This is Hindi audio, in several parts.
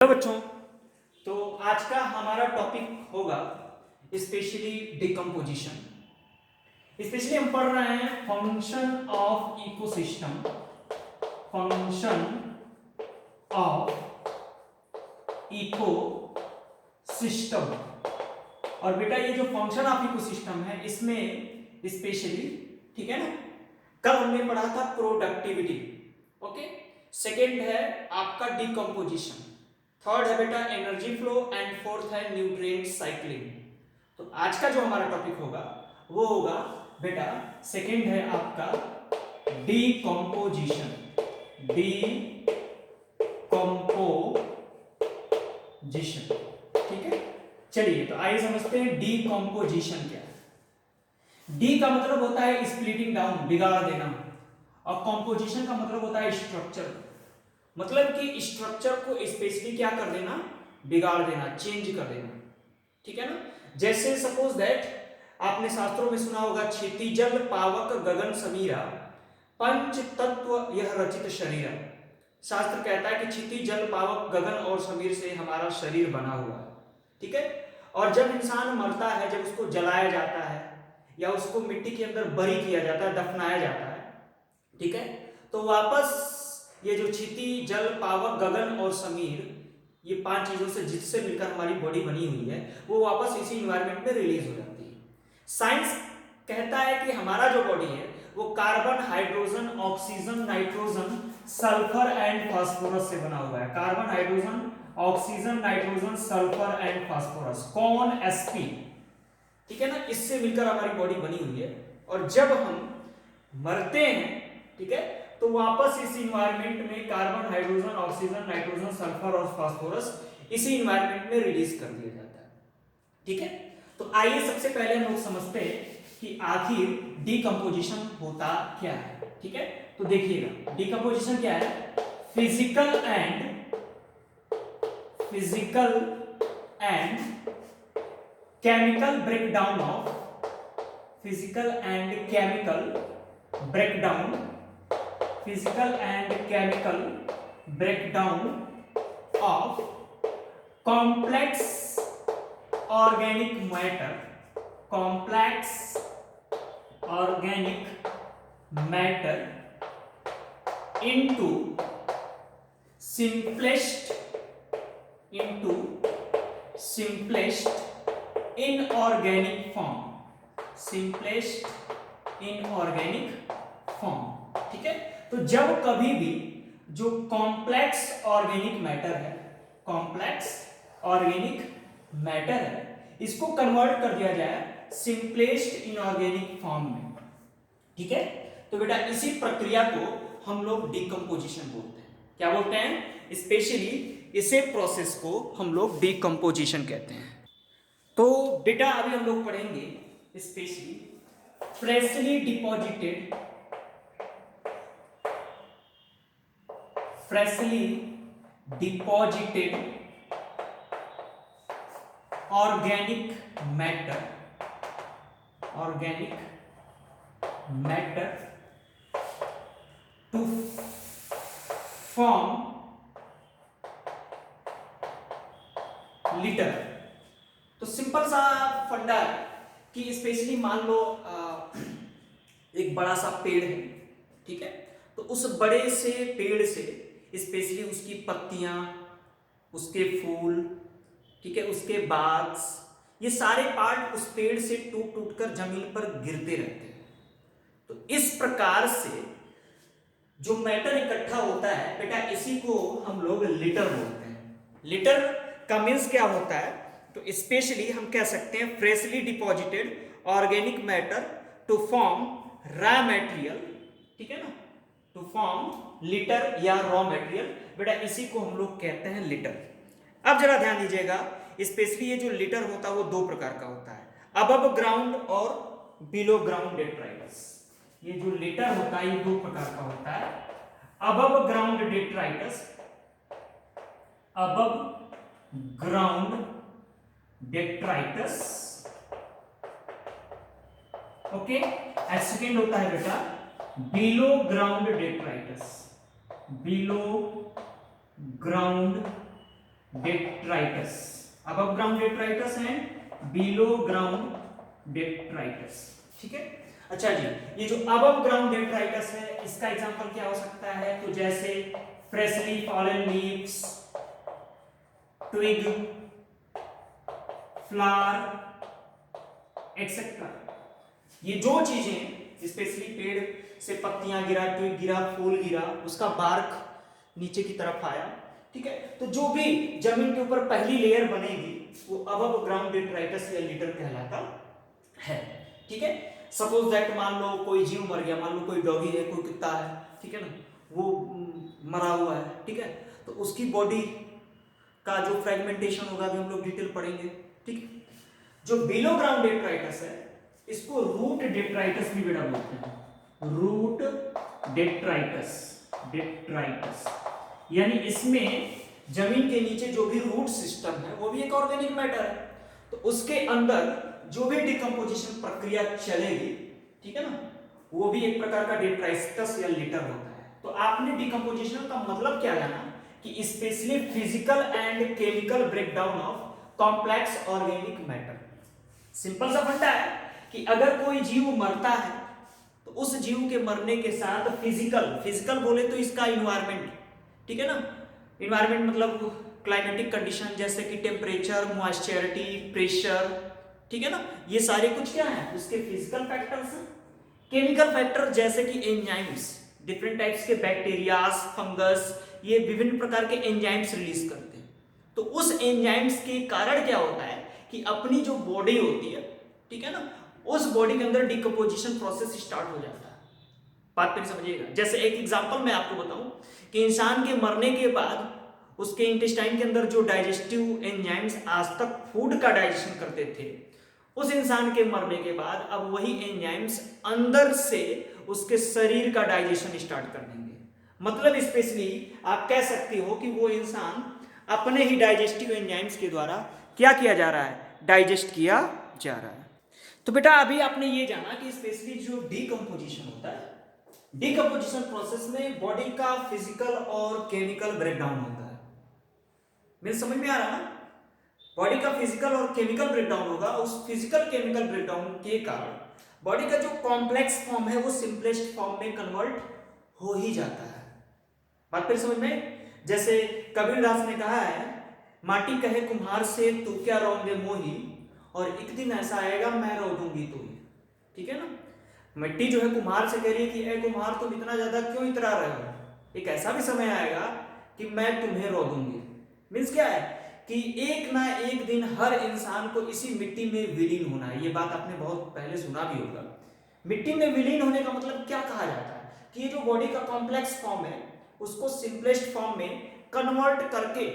हेलो बच्चों, तो आज का हमारा टॉपिक होगा स्पेशली डिकम्पोजिशन। स्पेशली हम पढ़ रहे हैं function of ecosystem, function of ecosystem. और बेटा ये जो फंक्शन ऑफ इकोसिस्टम है इसमें स्पेशली, ठीक है ना, कल हमने पढ़ा था प्रोडक्टिविटी, ओके। सेकेंड है आपका डिकम्पोजिशन, थर्ड है बेटा एनर्जी फ्लो एंड फोर्थ है न्यूट्रिएंट साइक्लिंग। तो आज का जो हमारा टॉपिक होगा वो होगा बेटा, सेकेंड है आपका डीकम्पोजिशन, डीकम्पोजिशन, ठीक है। चलिए तो आइए समझते हैं डीकम्पोजिशन क्या है। डी का मतलब होता है स्प्लिटिंग डाउन, बिगाड़ देना, और कंपोजिशन का मतलब होता है स्ट्रक्चर, मतलब कि स्ट्रक्चर को स्पेशली क्या कर देना, बिगाड़ देना, चेंज कर देना, ठीक है ना। जैसे सपोज दैट आपने शास्त्रों में सुना होगा क्षितिजल पावक गगन समीरा पंच तत्व यह रचित शरीर। शास्त्र कहता है कि क्षितिजल पावक गगन और समीर से हमारा शरीर बना हुआ है, ठीक है। और जब इंसान मरता है, जब उसको जलाया जाता है या उसको मिट्टी के अंदर बरी किया जाता है, दफनाया जाता है, ठीक है, तो वापस ये जो क्षिति जल पावक गगन और समीर, ये पांच चीजों से जिससे मिलकर हमारी बॉडी बनी हुई है, वो वापस इसी इन्वायरमेंट में रिलीज हो जाती है। साइंस कहता है कि हमारा जो बॉडी है वो carbon, hydrogen, oxygen, nitrogen, sulphur and phosphorus से बना हुआ है। Carbon, hydrogen, oxygen, nitrogen, sulphur and phosphorus, कौन sp, ठीक है ना, इससे मिलकर हमारी बॉडी बनी हुई है। और जब हम मरते हैं, ठीक है, तो वापस इस इन्वायरमेंट में carbon, hydrogen, oxygen, nitrogen, sulphur और फास्फोरस इसी इन्वायरमेंट में रिलीज कर दिया जाता है, ठीक है। तो आइए सबसे पहले हम लोग समझते हैं कि आखिर डीकम्पोजिशन होता क्या है, ठीक है। तो देखिएगा डीकम्पोजिशन क्या है, physical and chemical breakdown of, physical and chemical breakdown of complex organic matter into simplest inorganic form, ठीक है। तो जब कभी भी जो कॉम्प्लेक्स ऑर्गेनिक मैटर है इसको कन्वर्ट कर दिया जाए सिंपलेस्ट इनऑर्गेनिक फॉर्म में, ठीक है। तो बेटा इसी प्रक्रिया को हम लोग डीकम्पोजिशन बोलते हैं। क्या बोलते हैं? स्पेशली इसे प्रोसेस को हम लोग डीकम्पोजिशन कहते हैं। तो बेटा अभी हम लोग पढ़ेंगे specially freshly deposited organic matter to form litter। तो सिंपल सा फंडा है कि स्पेशली मान लो एक बड़ा सा पेड़ है, ठीक है, तो उस बड़े से पेड़ से स्पेशली उसकी पत्तियां, उसके फूल, ठीक है, उसके बाग्स, ये सारे पार्ट उस पेड़ से टूट टूट कर जमीन पर गिरते रहते हैं। तो इस प्रकार से जो मैटर इकट्ठा होता है बेटा, इसी को हम लोग लिटर बोलते हैं। लिटर का मीन्स क्या होता है? तो स्पेशली हम कह सकते हैं freshly deposited organic matter to form raw material, ठीक है ना, टू फॉर्म लिटर या रॉ मटेरियल, बेटा इसी को हम लोग कहते हैं लिटर। अब जरा ध्यान दीजिएगा, स्पेशली ये जो लिटर होता है वो दो प्रकार का होता है, अबव ग्राउंड और बिलो ग्राउंड डेट्राइटस। ये जो लिटर होता है ये दो प्रकार का होता है, above ground detritus, okay. And second होता है बेटा below ground detritus, detritus, above ground detritus and below ground detritus, ठीक है। अच्छा जी, ये जो above ground detritus है इसका एग्जांपल क्या हो सकता है, तो जैसे freshly fallen leaves, twig, flower, etcetera. ये जो चीजें स्पेशली पेड़ से पत्तियां गिरा, ट्विग गिरा, फूल गिरा, उसका बार्क नीचे की तरफ आया, ठीक है, तो जो भी जमीन के ऊपर पहली लेयर बनेगी वो अबव ग्राउंड डेट्राइटस या लिटर कहलाता है, ठीक है। सपोज दैट मान लो कोई जीव मर गया, मान लो कोई डॉगी है, कोई कुत्ता है, ठीक है ना, वो मरा हुआ है, ठीक है, तो उसकी बॉडी का जो फ्रेगमेंटेशन होगा अभी हम लोग डिटेल पढ़ेंगे, ठीक है। जो बिलो ग्राउंड डेट्राइटस है इसको रूट डेट्राइटस भी बेटा बोलते हैं, रूट डेट्राइटस, डेट्राइटस यानी इसमें जमीन के नीचे जो भी रूट सिस्टम है वो भी एक ऑर्गेनिक मैटर है, तो उसके अंदर जो भी डिकम्पोजिशन प्रक्रिया चलेगी, ठीक है ना, वो भी एक प्रकार का डेट्राइटस या लिटर होता है। तो आपने डिकम्पोजिशन का मतलब क्या जाना कि specially physical and chemical breakdown of complex organic matter. Simple सा फंडा है कि अगर कोई जीव मरता है तो उस जीव के मरने के साथ फिजिकल बोले तो इसका इन्वायरमेंट, ठीक है ना, इन्वायरमेंट मतलब क्लाइमेटिक कंडीशन जैसे कि टेम्परेचर, मॉइस्चरिटी, प्रेशर, ठीक है ना, ये सारे कुछ क्या है उसके फिजिकल फैक्टर्स हैं। केमिकल फैक्टर जैसे कि एंजाइम्स, डिफरेंट टाइप्स के बैक्टीरियाज, फंगस, ये विभिन्न प्रकार के एंजाइम्स रिलीज करते हैं, तो उस एंजाइम्स के कारण क्या होता है कि अपनी जो बॉडी होती है, ठीक है ना, उस बॉडी के अंदर डिकम्पोजिशन प्रोसेस स्टार्ट हो जाता है। बात पे समझिएगा, जैसे एक एग्जांपल मैं आपको बताऊं कि इंसान के मरने के बाद उसके इंटेस्टाइन के अंदर जो डाइजेस्टिव एंजाइम्स आज तक फूड का डाइजेशन करते थे, उस इंसान के मरने के बाद अब वही एंजाइम्स अंदर से उसके शरीर का डाइजेशन स्टार्ट कर देंगे। मतलब स्पेशली आप कह सकते हो कि वो इंसान अपने ही डाइजेस्टिव एंजाइम्स के द्वारा क्या किया जा रहा है, डाइजेस्ट किया जा रहा है। तो बेटा अभी आपने ये जाना कि स्पेशली जो डिकम्पोजिशन होता है, डिकम्पोजिशन प्रोसेस में बॉडी का फिजिकल और केमिकल ब्रेकडाउन होता है। मेरे समझ में आ रहा ना, बॉडी का फिजिकल और केमिकल ब्रेकडाउन होगा, उस फिजिकल केमिकल ब्रेकडाउन के कारण बॉडी का जो कॉम्प्लेक्स फॉर्म है वो सिंपलेस्ट फॉर्म में कन्वर्ट हो ही जाता है। बात फिर समझ में, जैसे कबीरदास ने कहा है, माटी कहे कुम्हार से तू क्या रौंदे मोही, और एक दिन ऐसा आएगा मैं रो दूंगी तू, ठीक है ना। मिट्टी जो है कुम्हार से कह रही है कि ए कुम्हार तुम इतना ज्यादा क्यों इतरा रहे हो, एक ऐसा भी समय आएगा कि मैं तुम्हें रो दूंगी। मीन्स क्या है कि एक ना एक दिन हर इंसान को इसी मिट्टी में विलीन होना है। ये बात आपने बहुत पहले सुना भी होगा। मिट्टी में विलीन होने का मतलब क्या कहा जाता है कि ये जो बॉडी का कॉम्प्लेक्स फॉर्म है उसको सिंपलेस्ट फॉर्म में कन्वर्ट करके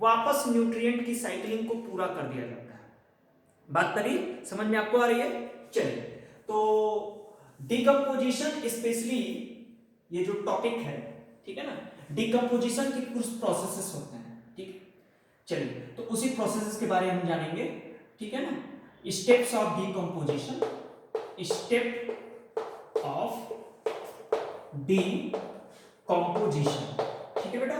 वापस न्यूट्रिएंट की साइकिलिंग को पूरा कर दिया जाता है। बात करी समझ में आपको आ रही है? चलिए, तो डिकम्पोजिशन स्पेशली ये जो टॉपिक है, ठीक है ना, डिकम्पोजिशन के कुछ प्रोसेसेस होते हैं, ठीक। चलिए, तो उसी प्रोसेसेस के बारे में हम जानेंगे, ठीक है ना। Steps of decomposition, step of decomposition, ठीक है बेटा।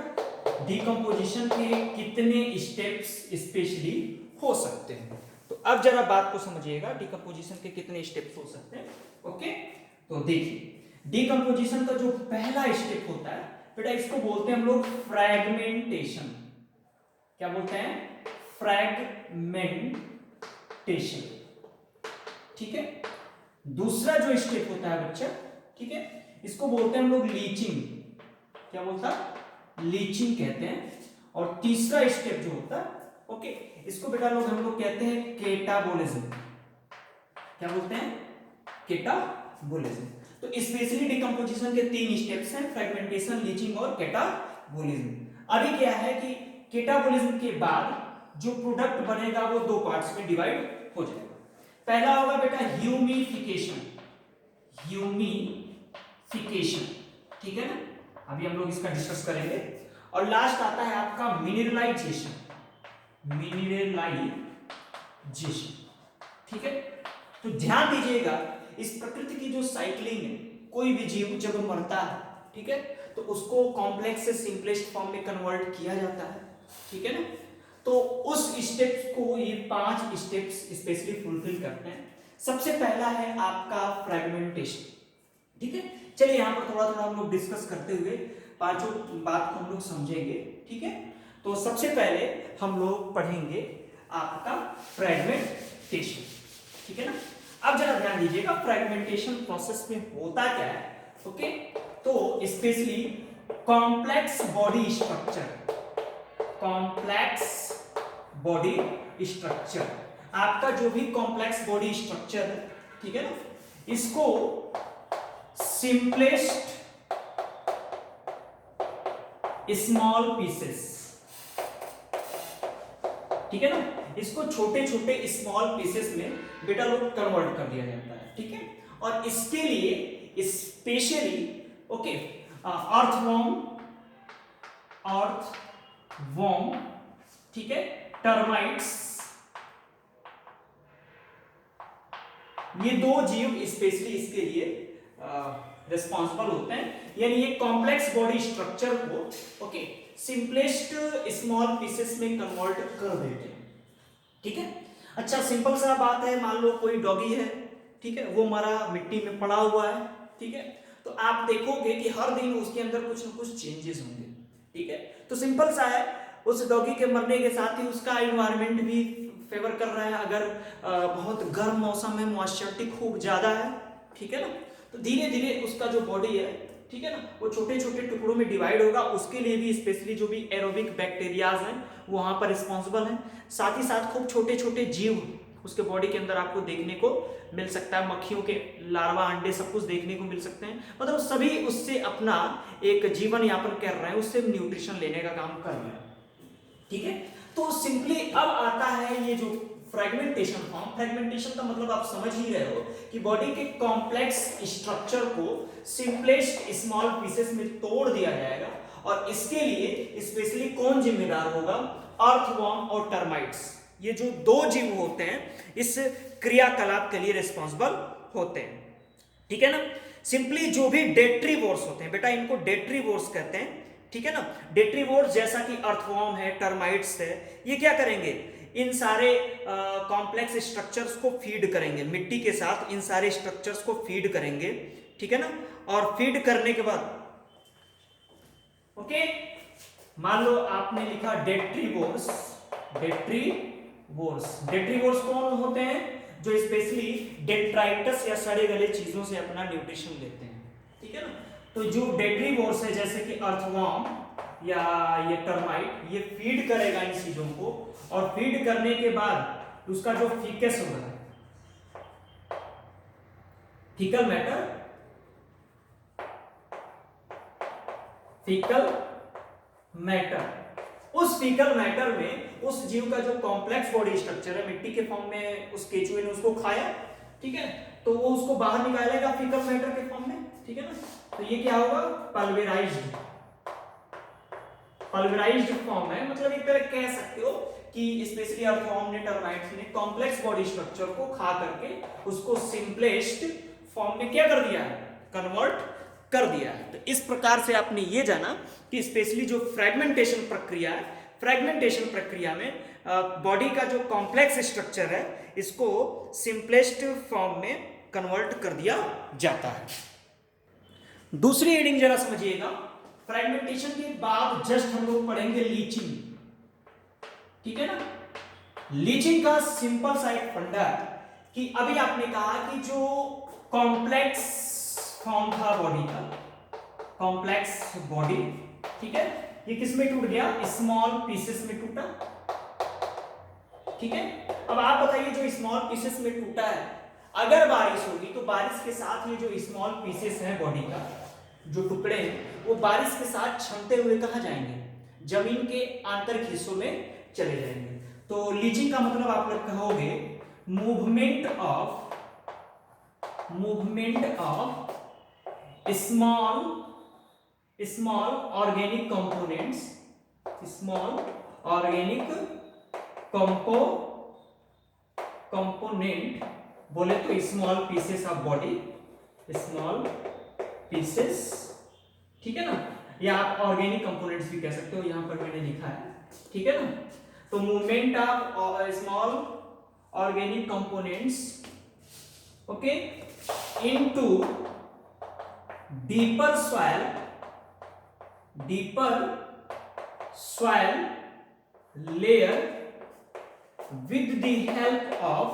डिकम्पोजिशन के कितने स्टेप्स स्पेशली हो सकते हैं, तो अब जरा बात को समझिएगा, डिकम्पोजिशन के कितने स्टेप्स हो सकते हैं। ओके, तो देखिए, डिकम्पोजिशन का जो पहला स्टेप होता है बेटा, इसको बोलते हैं हम लोग फ्रैगमेंटेशन। क्या बोलते हैं? फ्रैगमेंटेशन, ठीक है। दूसरा जो स्टेप होता है बच्चा, ठीक है, इसको बोलते हैं हम लोग लीचिंग। क्या बोलता है? लीचिंग कहते हैं। और तीसरा स्टेप जो होता है, ओके, इसको बेटा हम लोग कहते हैं केटाबोलिज्म। क्या बोलते हैं? केटाबोलिज्म। तो स्पेशली डिकम्पोजिशन के 3 स्टेप्स हैं, फ्रैगमेंटेशन, लीचिंग और केटाबोलिज्म। अभी क्या है कि केटाबोलिज्म के बाद जो प्रोडक्ट बनेगा वो 2 पार्ट्स में डिवाइड हो जाएगा। पहला होगा बेटा ह्यूमिफिकेशन, ह्यूमिफिकेशन, ठीक है ना, अभी हम लोग इसका डिस्कस करेंगे। और लास्ट आता है आपका मिनरलाइजेशन, मिनरलाइजेशन, ठीक है। तो ध्यान दीजिएगा, इस प्रकृति की जो साइक्लिंग है, कोई भी जीव जब मरता है, ठीक है, तो उसको कॉम्प्लेक्स से सिंपलेस्ट फॉर्म में कन्वर्ट किया जाता है, ठीक है ना। तो उस स्टेप्स को ये 5 स्टेप्स स्पेशली फुलफिल करते हैं। सबसे पहला है आपका फ्रेगमेंटेशन, ठीक है। चलिए यहाँ पर थोड़ा थोड़ा हम लोग डिस्कस करते हुए पांचों बात को हम लोग समझेंगे, ठीक है। तो सबसे पहले हम लोग पढ़ेंगे आपका फ्रेगमेंटेशन, ठीक है ना। अब जरा ध्यान दीजिएगा फ्रेगमेंटेशन प्रोसेस में होता क्या है, ओके। तो specially complex body structure, complex body structure, आपका जो भी कॉम्प्लेक्स बॉडी स्ट्रक्चर है, ठीक है ना, इसको सिंपलेस्ट स्मॉल पीसेस, ठीक है ना, इसको छोटे छोटे स्मॉल पीसेस में बेटा लोग कन्वर्ट कर दिया जाता है, ठीक है। और इसके लिए स्पेशली ओके अर्थवॉर्म, ठीक है, टर्माइट्स, ये दो जीव स्पेशली इसके लिए रिस्पॉन्सिबल होते हैं। यानी ये कॉम्प्लेक्स बॉडी स्ट्रक्चर को ओके सिंपलेस्ट स्मॉल पीसेस में कन्वर्ट कर देते हैं, ठीक है। अच्छा सिंपल सा बात है, मान लो कोई डॉगी है, ठीक है, वो मरा मिट्टी में पड़ा हुआ है, ठीक है, तो आप देखोगे कि हर दिन उसके अंदर कुछ ना कुछ चेंजेस होंगे, ठीक है। तो सिंपल सा है, उस डॉगी के मरने के साथ ही उसका एनवायरनमेंट भी फेवर कर रहा है। अगर बहुत गर्म मौसम में मॉइस्चर खूब ज्यादा है, ठीक है ना, तो धीरे धीरे उसका जो बॉडी है, ठीक है ना, वो छोटे छोटे टुकड़ों में डिवाइड होगा। उसके लिए भी स्पेशली जो भी एरोबिक बैक्टीरियाज हैं वो वहां पर रिस्पॉन्सिबल हैं। साथ ही साथ खूब छोटे छोटे जीव उसके बॉडी के अंदर आपको देखने को मिल सकता है, मक्खियों के लार्वा, अंडे, सब कुछ देखने को मिल सकते हैं। मतलब सभी उससे अपना एक जीवन यापन कर रहे हैं, उससे न्यूट्रिशन लेने का काम कर रहे हैं, ठीक है। तो सिंपली अब आता है ये जो फ्रेगमेंटेशन फॉर्म। फ्रेगमेंटेशन का मतलब आप समझ ही रहे हो कि बॉडी के कॉम्प्लेक्स स्ट्रक्चर को सिंपलेस्ट स्मॉल पीसेस में तोड़ दिया जाएगा। और इसके लिए स्पेशली कौन जिम्मेदार होगा? अर्थवॉर्म और टर्माइट्स, ये जो दो जीव होते हैं इस क्रियाकलाप के लिए रिस्पॉन्सिबल होते हैं, ठीक है ना। सिंपली जो भी डेट्रीवोर्स होते हैं बेटा, इनको डेट्रीवोर्स कहते हैं, ठीक है ना। डेट्रीवोर्स जैसा कि अर्थवॉर्म है, टर्माइट्स है, ये क्या करेंगे? इन सारे कॉम्प्लेक्स स्ट्रक्चर्स को फीड करेंगे, मिट्टी के साथ इन सारे स्ट्रक्चर्स को फीड करेंगे, ठीक है ना। और फीड करने के बाद ओके, मान लो आपने लिखा डेट्रीवोर्स। डेट्रीवोर्स कौन होते हैं? जो स्पेशली डेट्राइटस या सड़े गले चीजों से अपना न्यूट्रिशन लेते हैं, ठीक है ना। तो जो डेट्रीवोर्स है जैसे कि अर्थवॉर्म या ये टर्माइट, ये फीड करेगा इन चीजों को, और फीड करने के बाद उसका जो फीकस होगा, फीकल मैटर, उस फीकल मैटर में उस जीव का जो कॉम्प्लेक्स बॉडी स्ट्रक्चर है, मिट्टी के फॉर्म में उस केचुए ने उसको खाया, ठीक है, तो वो उसको बाहर निकालेगा फीकल मैटर के फॉर्म में, ठीक है ना। तो ये क्या होगा? पल्वेराइज्ड फॉर्म है। मतलब एक तरह कह सकते हो कि स्पेशली अर्थवॉर्म ने, टर्माइट्स ने कॉम्प्लेक्स बॉडी स्ट्रक्चर को खा करके उसको सिंपलेस्ट फॉर्म में क्या कर दिया है? कन्वर्ट कर दिया है। तो इस प्रकार से आपने ये जाना कि स्पेशली जो फ्रेगमेंटेशन प्रक्रिया है, फ्रेगमेंटेशन प्रक्रिया में बॉडी का जो कॉम्प्लेक्स स्ट्रक्चर है इसको सिंपलेस्ट फॉर्म में कन्वर्ट कर दिया जाता है। दूसरी हेडिंग जरा समझिएगा। फ्रेगमेंटेशन के बाद जस्ट हम लोग पढ़ेंगे लीचिंग, ठीक है ना। लीचिंग का सिंपल सा एक फंडा है कि अभी आपने कहा कि जो कॉम्प्लेक्स फॉर्म था बॉडी का, कॉम्प्लेक्स बॉडी, ठीक है, ये किस में टूट गया? स्मॉल पीसेस में टूटा, ठीक है। अब आप बताइए जो स्मॉल पीसेस में टूटा है, अगर बारिश होगी तो बारिश के साथ ये जो स्मॉल पीसेस हैं बॉडी का, जो टुकड़े हैं, वो बारिश के साथ छनते हुए कहां जाएंगे? जमीन के आंतरिक हिस्सों में चले जाएंगे। तो लीचिंग का मतलब आप लोग कहोगे movement of small organic components, small organic component बोले तो small pieces of body, small pieces, ठीक है ना, या आप ऑर्गेनिक कंपोनेंट्स भी कह सकते हो, यहां पर मैंने लिखा है, ठीक है ना। तो movement of small organic components, okay, into deeper soil layer with the help of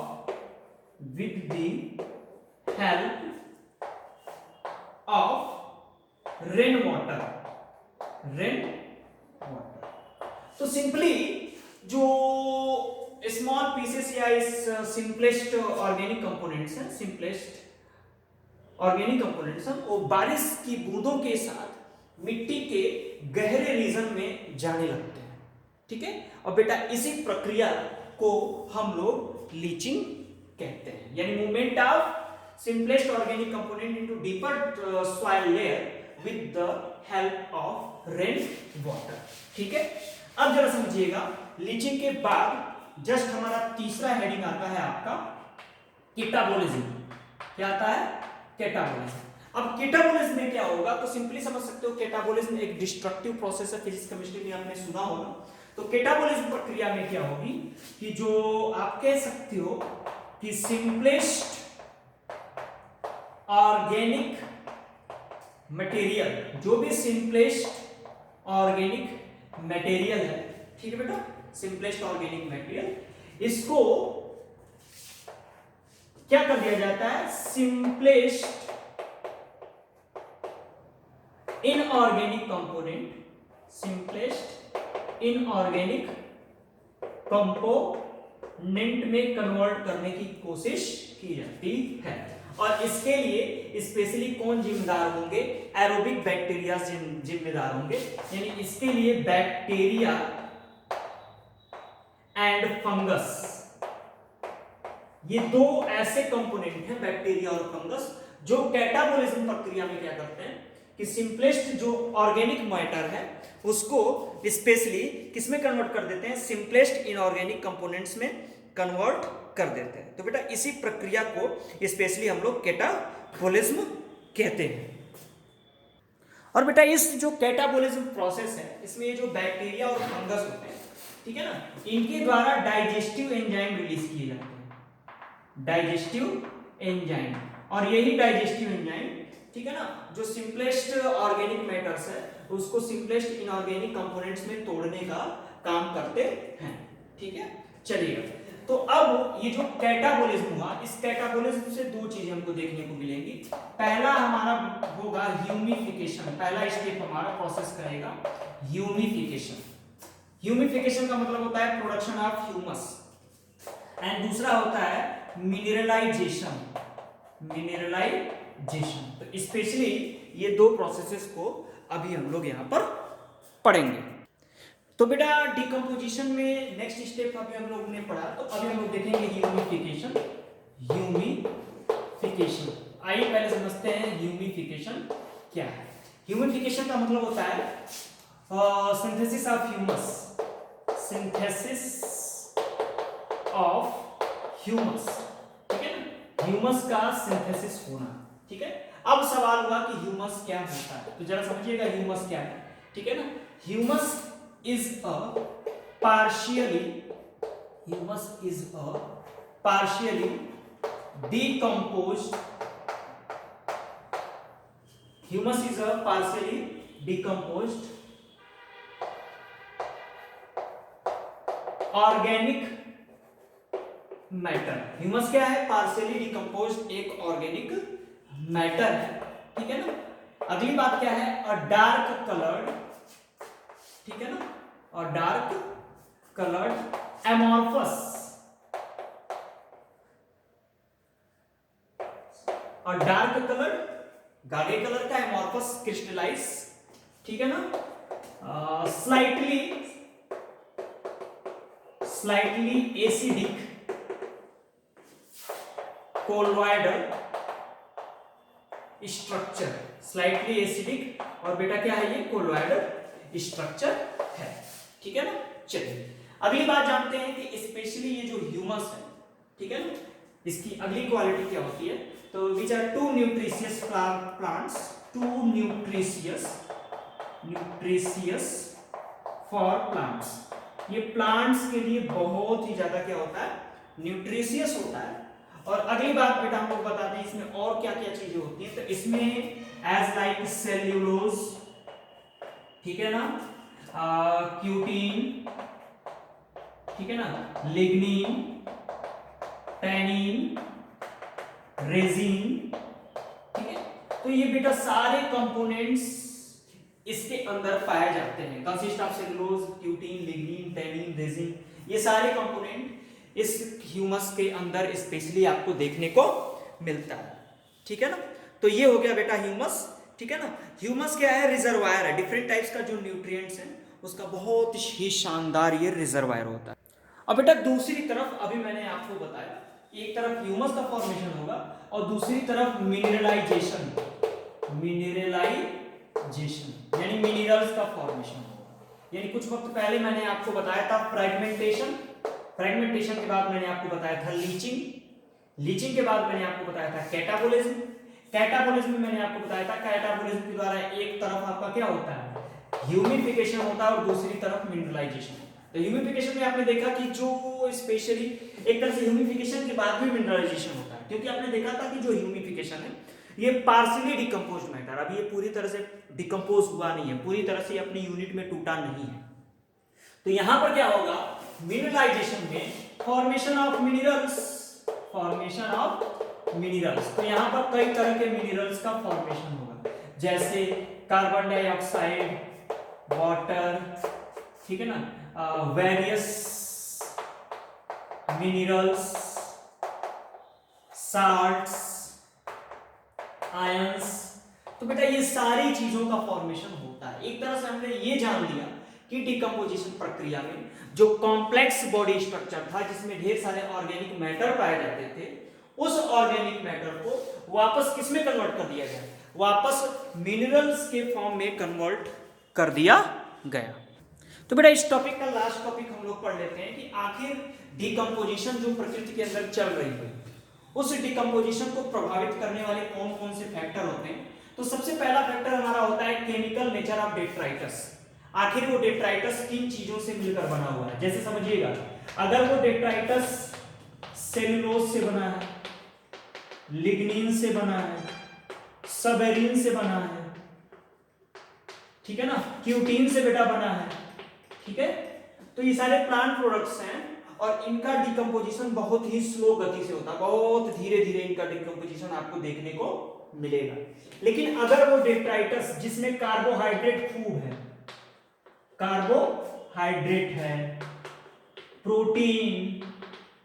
rain water. तो सिंपली जो स्मॉल पीसेस या इस सिंपलेस्ट ऑर्गेनिक कंपोनेंट्स हैं, वो बारिश की बूंदों के साथ मिट्टी के गहरे रीजन में जाने लगते हैं, ठीक है। और बेटा इसी प्रक्रिया को हम लोग लीचिंग कहते हैं, यानी movement of simplest organic component into deeper soil layer with the help of rain water, ठीक है। अब जरा समझिएगा, लीचिंग के बाद जस्ट हमारा तीसरा हेडिंग आता है आपका कैटाबोलिज्म। क्या आता है? कैटाबोलिज्म। अब कैटाबोलिज्म में क्या होगा, तो सिंपली समझ सकते हो कैटाबोलिज्म एक डिस्ट्रक्टिव प्रोसेस है, फिजिक्स केमिस्ट्री में आपने सुना होगा। तो कैटाबोलिज्म प्रक्रिया में क्या होगी कि जो आप कह सकते हो कि सिंपलेस्ट ऑर्गेनिक मटेरियल, जो भी सिंपलेस्ट ऑर्गेनिक मटेरियल है, ठीक है बेटा, सिंपलेस्ट ऑर्गेनिक मटेरियल, इसको क्या कर दिया जाता है, सिंपलेस्ट इनऑर्गेनिक कंपोनेंट में कन्वर्ट करने की कोशिश की जाती है। और इसके लिए स्पेशली कौन जिम्मेदार होंगे, एरोबिक बैक्टीरिया जिम्मेदार होंगे, यानी इसके लिए बैक्टीरिया एंड फंगस, ये दो ऐसे कंपोनेंट हैं, बैक्टीरिया और फंगस, जो कैटाबोलिज्म प्रक्रिया में क्या करते हैं कि सिंपलेस्ट जो ऑर्गेनिक मैटर है उसको स्पेशली किसमें कन्वर्ट कर देते हैं, सिंपलेस्ट इनऑर्गेनिक कंपोनेंट्स में कन्वर्ट कर देते हैं। तो बेटा इसी प्रक्रिया को स्पेशली हम लोग कैटाबोलिज्म कहते हैं। और बेटा इस जो कैटाबोलिज्म प्रोसेस है, इसमें ये जो बैक्टीरिया और फंगस होते हैं, ठीक है ना, इनके द्वारा डाइजेस्टिव एंजाइम रिलीज किए जाते हैं, डाइजेस्टिव एंजाइम। और यही डाइजेस्टिव एंजाइम, ठीक है ना, जो सिंपलेस्ट ऑर्गेनिक मैटर्स है उसको सिंपलेस्ट इनऑर्गेनिक कंपोनेंट्स में तोड़ने का काम करते हैं, ठीक है। चलिए, तो अब ये जो कैटाबोलिज्म हुआ, इस कैटाबोलिज्म से दो चीजें हमको देखने को मिलेंगी। पहला हमारा होगा ह्यूमिफिकेशन, पहला स्टेप हमारा प्रोसेस करेगा ह्यूमिफिकेशन। ह्यूमिफिकेशन का मतलब होता है प्रोडक्शन ऑफ ह्यूमस, एंड दूसरा होता है मिनरलाइजेशन। तो स्पेशली ये दो प्रोसेसेस को अभी हम लोग यहाँ पर पढ़ेंगे। तो बेटा डिकम्पोजिशन में नेक्स्ट स्टेप अभी हम लोग ने पढ़ा, तो अभी हम लोग देखेंगे ह्यूमिफिकेशन। आइए पहले समझते हैं ह्यूमिफिकेशन क्या है। ह्यूमिफिकेशन का मतलब होता है सिंथेसिस ऑफ ह्यूमस, ठीक है ना, ह्यूमस का सिंथेसिस होना, ठीक है। अब सवाल हुआ कि ह्यूमस क्या होता है, तो जरा समझिएगा ह्यूमस क्या है, ठीक है ना। Humus is a partially decomposed organic matter. Humus क्या है, पार्शियली डिकम्पोज्ड एक ऑर्गेनिक मैटर है, ठीक है ना। अगली बात क्या है, अ डार्क कलर्ड, ठीक है ना, और डार्क कलर्ड एमॉर्फस, और डार्क कलर गाढ़े कलर का, एमॉर्फस क्रिस्टलाइज, ठीक है ना, slightly acidic colloidal structure, slightly acidic, और बेटा क्या है ये, कोलोइडल स्ट्रक्चर है, ठीक है ना। चलिए अगली बात जानते हैं कि स्पेशली ये जो ह्यूमस है, ठीक है ना, इसकी अगली क्वालिटी क्या होती है। तो which are to nutritious plants, nutritious for plants, ये प्लांट्स के लिए बहुत ही ज्यादा क्या होता है, न्यूट्रिशियस होता है। और अगली बात बेटा हम लोग बताते हैं इसमें और क्या क्या चीजें होती हैं। तो इसमें एज लाइक सेल्यूलोज, ठीक है ना, क्यूटीन, ठीक है ना, लिग्निन, टैनिन, रेजिन, ठीक है। तो ये बेटा सारे कंपोनेंट्स इसके अंदर पाए जाते हैं, consist of cellulose, cutin, lignin, tannin, resin, ये सारे कंपोनेंट इस ह्यूमस के अंदर स्पेशली आपको देखने को मिलता है, ठीक है ना। तो ये हो गया बेटा ह्यूमस, ठीक है ना। ह्यूमस क्या है, रिजर्वायर है, डिफरेंट टाइप्स का जो न्यूट्रिएंट्स है उसका बहुत ही शानदार ये रिजर्वायर होता है। अब बेटा दूसरी तरफ अभी मैंने आपको बताया, एक तरफ ह्यूमस का फॉर्मेशन होगा और दूसरी तरफ मिनरलाइजेशन, यानी मिनरल्स का फॉर्मेशन होगा। यानी कुछ वक्त पहले मैंने आपको बताया था फ्रेगमेंटेशन, फ्रेगमेंटेशन के बाद मैंने आपको बताया था लीचिंग, लीचिंग के बाद मैंने आपको बताया था कैटाबोलिज्म, कैटाबोलिज्म में मैंने आपको बताया था कैटाबोलिज्म के द्वारा एक तरफ आपका क्या होता है, ह्यूमिफिकेशन होता है और दूसरी तरफ मिनरलाइजेशन। तो ह्यूमिफिकेशन में आपने देखा कि जो स्पेशली एक तरह से ह्यूमिफिकेशन के बाद भी मिनरलाइजेशन होता है, क्योंकि आपने देखा था कि जो ह्यूमिफिकेशन है ये पार्शियली डिकम्पोज मैटर, अभी ये पूरी तरह से डिकम्पोज हुआ नहीं है, पूरी तरह से अपनी यूनिट में टूटा नहीं है। तो यहां पर क्या होगा, मिनरलाइजेशन में formation of minerals, formation of minerals. तो यहां पर कई तरह के मिनरल्स का फॉर्मेशन होगा, जैसे कार्बन डाइऑक्साइड, वाटर, ठीक है ना, वेरियस मिनरल्स, साल्ट्स, आयंस। तो बेटा ये सारी चीजों का फॉर्मेशन होता है। एक तरह से हमने ये जान लिया कि डिकम्पोजिशन प्रक्रिया में जो कॉम्प्लेक्स बॉडी स्ट्रक्चर था जिसमें ढेर सारे ऑर्गेनिक मैटर पाए जाते थे, उस ऑर्गेनिक मैटर को वापस किसमें कन्वर्ट कर दिया गया, वापस मिनरल्स के फॉर्म में कन्वर्ट कर दिया गया। तो बेटा इस टॉपिक का लास्ट टॉपिक हम लोग पढ़ लेते हैं कि आखिर डिकम्पोजिशन जो प्रकृति के अंदर चल रही है उस डिकम्पोजिशन को प्रभावित करने वाले कौन कौन से फैक्टर होते हैं। तो सबसे पहला फैक्टर हमारा होता है केमिकल नेचर ऑफ डेट्राइटस। आखिर वो डेट्राइटस किन चीजों से मिलकर बना हुआ है। जैसे समझिएगा, अगर वो डेट्राइटस सेलुलोज से बना है, लिग्निन से बना है, सबेरिन से बना है, ठीक है ना, क्यूटीन से बेटा बना है, ठीक है। तो ये सारे प्लांट प्रोडक्ट्स हैं और इनका डिकम्पोजिशन बहुत ही स्लो गति से होता है, बहुत धीरे धीरे इनका डिकम्पोजिशन आपको देखने को मिलेगा। लेकिन अगर वो डेट्राइटस जिसमें कार्बोहाइड्रेट फूड है, कार्बोहाइड्रेट है, प्रोटीन,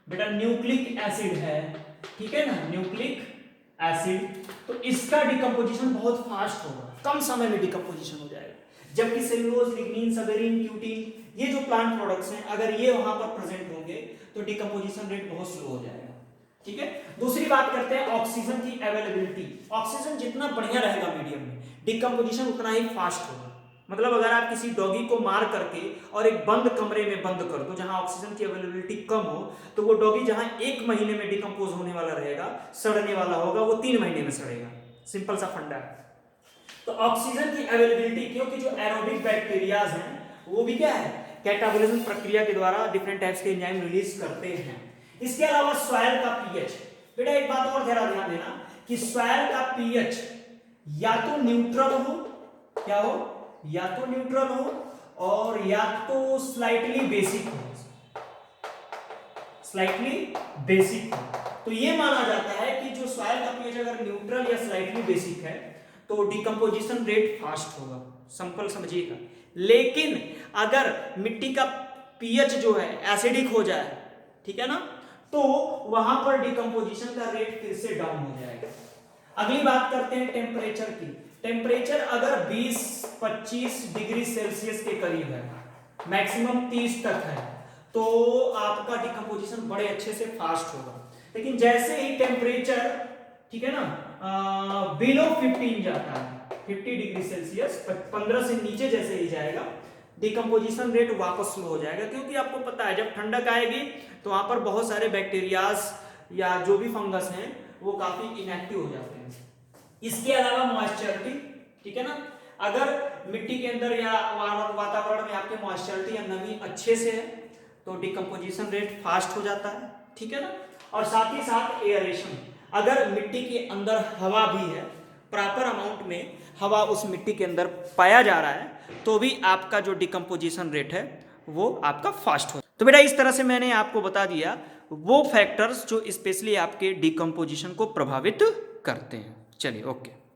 बेटा न्यूक्लिक एसिड है, ठीक है ना, न्यूक्लिक एसिड, तो इसका डिकम्पोजिशन बहुत फास्ट होगा, कम समय में डिकम्पोजिशन हो जाएगा। जबकि सेलुलोज, लिग्निन, सबेरिन, क्यूटीन, ये जो प्लांट प्रोडक्ट्स हैं अगर ये वहां पर प्रेजेंट होंगे तो डिकम्पोजिशन रेट बहुत स्लो हो जाएगा, ठीक है। दूसरी बात करते हैं ऑक्सीजन की अवेलेबिलिटी। ऑक्सीजन जितना बढ़िया रहेगा मीडियम में, डिकम्पोजिशन उतना ही फास्ट होगा। मतलब अगर आप किसी डॉगी को मार करके और एक बंद कमरे में बंद कर दो जहां ऑक्सीजन की अवेलेबिलिटी कम हो, तो वो डॉगी जहां 1 महीने में डिकम्पोज होने वाला रहेगा, सड़ने वाला होगा, वो 3 महीने में सड़ेगा। सिंपल सा फंडा है। तो ऑक्सीजन की अवेलेबिलिटी, क्योंकि जो एरोबिक बैक्टीरियाज हैं वो भी क्या है, कैटाबोलिज्म प्रक्रिया के द्वारा डिफरेंट टाइप्स के एंजाइम रिलीज करते हैं। इसके अलावा सॉइल का पीएच, बेटा एक बात और ध्यान देना कि सॉइल का पीएच या तो न्यूट्रल हो, क्या हो, या तो न्यूट्रल हो और या तो स्लाइटली बेसिक हो, स्लाइटली बेसिक हो। तो ये माना जाता है कि जो सॉइल का पीएच अगर न्यूट्रल या स्लाइटली बेसिक है तो डिकम्पोजिशन रेट फास्ट होगा, सिंपल समझिएगा। लेकिन अगर मिट्टी का पीएच जो है एसिडिक हो जाए, ठीक है ना, तो वहां पर डिकम्पोजिशन का रेट फिर से डाउन हो जाएगा। अगली बात करते हैं टेम्परेचर की। टेम्परेचर अगर 20-25 डिग्री सेल्सियस के करीब है, मैक्सिमम 30 तक है, तो आपका डिकम्पोजिशन बड़े अच्छे से फास्ट होगा। लेकिन जैसे ही टेम्परेचर, ठीक है ना, बिलो 15 जाता है, 50 डिग्री सेल्सियस 15 से नीचे जैसे ही जाएगा, डिकम्पोजिशन रेट वापस स्लो हो जाएगा। क्योंकि आपको पता है जब ठंडक आएगी तो वहां पर बहुत सारे बैक्टीरियाज या जो भी फंगस हैं वो काफी इनएक्टिव हो जाते हैं। इसके अलावा मॉइस्चरिटी, ठीक है ना, अगर मिट्टी के अंदर या वातावरण में आपके मॉइस्चरिटी या नमी अच्छे से है तो डिकम्पोजिशन रेट फास्ट हो जाता है, ठीक है ना। और साथ ही साथ एयरेशन, अगर मिट्टी के अंदर हवा भी है, प्रॉपर अमाउंट में हवा उस मिट्टी के अंदर पाया जा रहा है तो भी आपका जो डिकम्पोजिशन रेट है वो आपका फास्ट हो। तो बेटा इस तरह से मैंने आपको बता दिया वो फैक्टर्स जो स्पेशली आपके डिकम्पोजिशन को प्रभावित करते हैं। चलिए ओके।